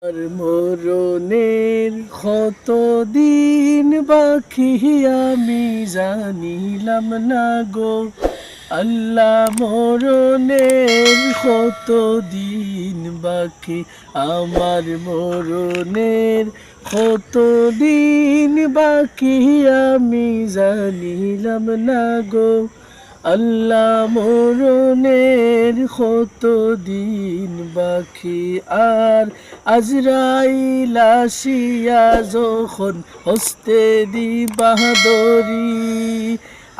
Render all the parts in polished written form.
আর মরণের কতদিন বাকি আমি জানিলাম না গো আল্লাহ। মরণের কতদিন বাকি আমার, মরণের কতদিন বাকি আমি জানিলাম না গো আল্লাহ। মরণের কতদিন বাকি, আর আজরাইল আসিয়া যখন হস্তে দিবা দরি,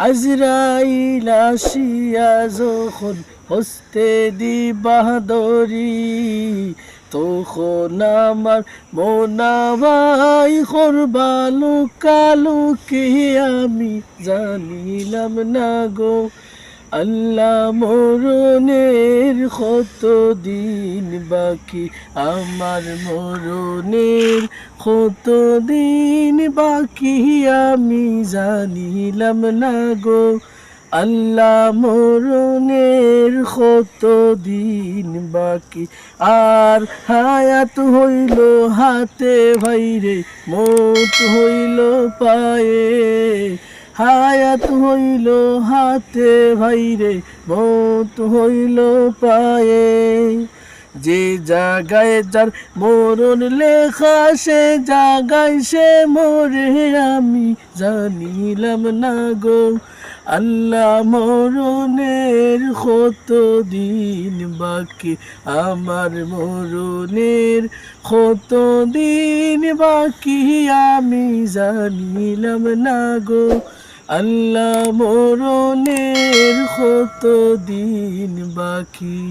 আজরাইল আসিয়া যখন হস্তে দিবা দরি, তখন আমার মনাবাই করবা লুকালুকি আমি জানিলাম না গো আল্লাহ। মরণের কতদিন বাকি আমার, মরণের কতদিন বাকি আমি জানিলাম না গো আল্লাহ। মরণের কতদিন বাকি, আর হায়াত হইল হাতে ভাইরে, মৌত হইল পায়ে, হায়াত হইল হাতে ভাইরে, মৌত হইল পায়ে। যে জায়গায় যার মরণ লেখা সে জায়গায় সে মরে আমি জানিলাম না গো আল্লাহ। মরণের কতদিন বাকি আমার, মরণের কতদিন বাকি আমি জানিলাম না গো আল্লাহ। মরণের কতদিন বাকি।